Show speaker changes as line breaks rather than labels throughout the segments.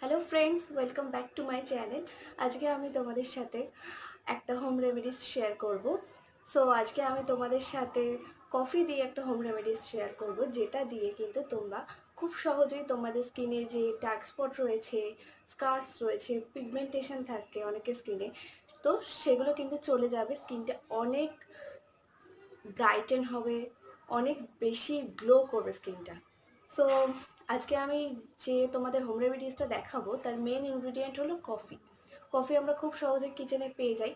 Hello friends, welcome back to my channel. আজকে আমি তোমাদের সাথে একটা হোম রেমেডিস শেয়ার করব। সো আজকে আমি তোমাদের সাথে কফি দিয়ে একটা হোম রেমেডিস শেয়ার করব, যেটা দিয়ে কিন্তু তোমরা খুব সহজেই তোমাদের স্কিনে যে ডার্ক স্পট রয়েছে, স্কার্স রয়েছে, পিগমেন্টেশন থাকে অনেকের স্কিনে, তো সেগুলো কিন্তু চলে যাবে। স্কিনটা অনেক ব্রাইটেন হবে, অনেক বেশি গ্লো করবে স্কিনটা। সো আজকে আমি যে তোমাদের হোম রেমেডিসটা দেখাবো তার মেন ইনগ্রিডিয়েন্ট হলো কফি। কফি আমরা খুব সহজে কিচেনে পেয়ে যাই।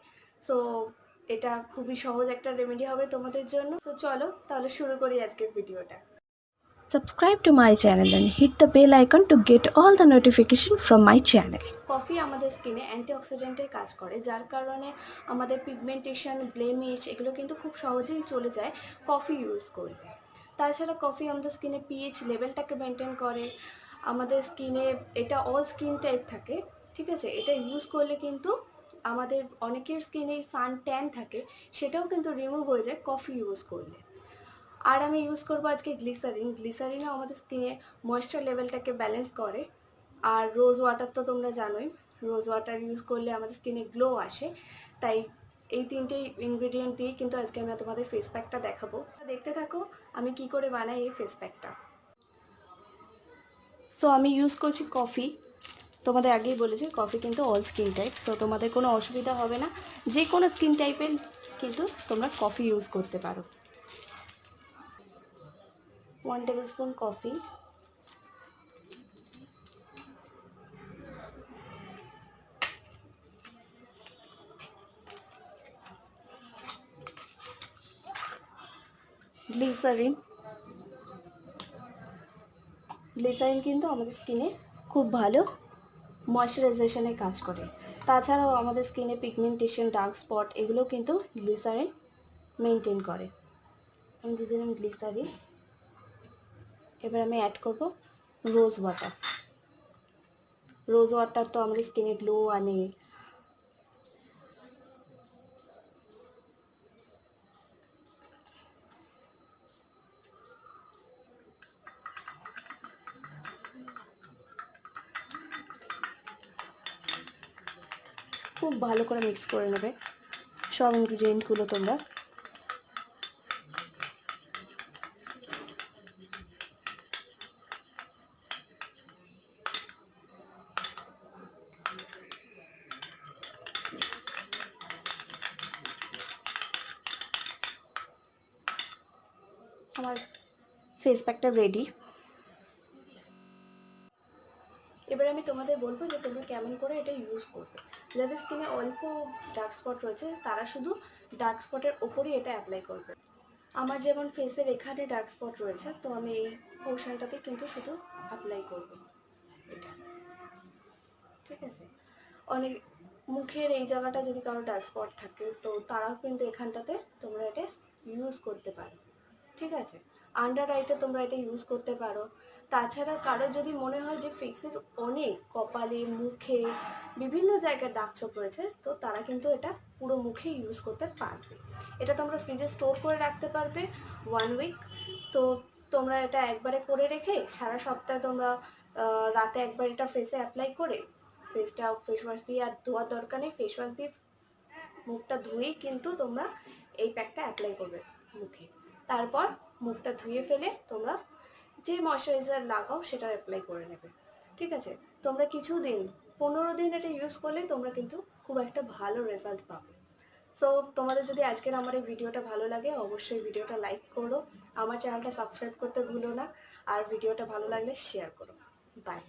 সো এটা খুবই সহজ একটা রেমেডি হবে তোমাদের জন্য। সো চলো তাহলে শুরু করি আজকের ভিডিওটা।
Subscribe to my channel and hit the bell icon to get all the notification from my channel.
Coffee আমাদের স্কিনে অ্যান্টিঅক্সিডেন্টের কাজ করে, যার কারণে আমাদের পিগমেন্টেশন, ব্লেমিশ এগুলো কিন্তু খুব সহজেই চলে যায় কফি ইউজ করলে। তাছাড়া কফি আমাদের স্কিনে পিএইচ লেভেলটাকে মেনটেন করে। আমাদের স্কিনে এটা অল স্কিন টাইপ থাকে, ঠিক আছে? এটা ইউজ করলে কিন্তু আমাদের অনেকের স্কিনে সান ট্যান থাকে, সেটাও কিন্তু রিমুভ হয়ে যায় কফি ইউজ করলে। আর আমি ইউজ করবো আজকে গ্লিসারিন। গ্লিসারিনও আমাদের স্কিনে ময়েশ্চার লেভেলটাকে ব্যালেন্স করে। আর রোজ ওয়াটার তো তোমরা জানোই, রোজ ওয়াটার ইউজ করলে আমাদের স্কিনে গ্লো আসে। তাই এই তিনটে ইনগ্রিডিয়েন্ট দিয়ে কিন্তু আজকে আমি তোমাদের ফেস প্যাকটা দেখাবো। দেখতে থাকো আমি কি করে বানাই এই ফেস প্যাকটা। সো আমি ইউজ করছি কফি। তোমাদের আগেই বলেছি কফি কিন্তু অল স্কিন টাইপ, সো তোমাদের কোনো অসুবিধা হবে না। যে কোনো স্কিন টাইপের কিন্তু তোমরা কফি ইউজ করতে পারো। 1 tablespoon কফি, গ্লিসারিন। গ্লিসারিন কিন্তু আমাদের স্কিনে খুব ভালো ময়শ্চারাইজেশনের কাজ করে। তাছাড়াও আমাদের স্কিনে পিগমেন্টেশন, ডার্ক স্পট এগুলো কিন্তু গ্লিসারিন মেনটেন করে। আমি দিয়ে দিলাম গ্লিসারিন। এবার আমি অ্যাড করব রোজ ওয়াটার। রোজ ওয়াটার তো আমাদের স্কিনে গ্লো আনে। খুব ভালো করে মিক্স করে নেবে সব ইনগ্রিডিয়েন্টগুলো তোমরা। আমার ফেস প্যাকটা রেডি। এবার আমি তোমাদের বলবো যে তোমরা কেমন করে এটা ইউজ করবে। যাদের স্কিনে অল্প ডার্ক স্পট রয়েছে তারা শুধু ডার্ক স্পটের ওপরই এটা অ্যাপ্লাই করবে। আমার যেমন ফেসের এখানে ডার্ক স্পট রয়েছে, তো আমি এই পোর্শনটাতে কিন্তু শুধু অ্যাপ্লাই করব এটা, ঠিক আছে? অনেক মুখের এই জায়গাটা যদি কারো ডার্ক স্পট থাকে তো তারাও কিন্তু এখানটাতে তোমরা এটা ইউজ করতে পারো, ঠিক আছে? আন্ডার আইতে তোমরা এটা ইউজ করতে পারো। তাছাড়া কারো যদি মনে হয় যে ফেসের অনেক কপালে, মুখে বিভিন্ন জায়গায় দাগ ছোপ রয়েছে, তো তারা কিন্তু এটা পুরো মুখে ইউজ করতে পারবে। এটা তোমরা ফ্রিজে স্টোর করে রাখতে পারবে 1 উইক। তো তোমরা এটা একবারে করে রেখে সারা সপ্তাহে তোমরা রাতে একবার এটা ফেসে অ্যাপ্লাই করে, ফেসটা ফেস ওয়াশ দিয়ে আর ধোয়ার দরকার নেই, ফেস ওয়াশ দিয়ে মুখটা ধুয়েই কিন্তু তোমরা এই প্যাকটা অ্যাপ্লাই করবে মুখে। তারপর মুখটা ধুয়ে ফেলে তোমরা যে ময়শ্চারাইজার লাগাও সেটা অ্যাপ্লাই করে নেবে, ঠিক আছে? তোমরা কিছুদিন 15 দিন এটা ইউজ করলে তোমরা কিন্তু খুব একটা ভালো রেজাল্ট পাবে। সো তোমাদের যদি আজকের আমার এই ভিডিওটা ভালো লাগে অবশ্যই ভিডিওটা লাইক করো, আমার চ্যানেলটা সাবস্ক্রাইব করতে ভুলো না, আর ভিডিওটা ভালো লাগলে শেয়ার করো। বাই।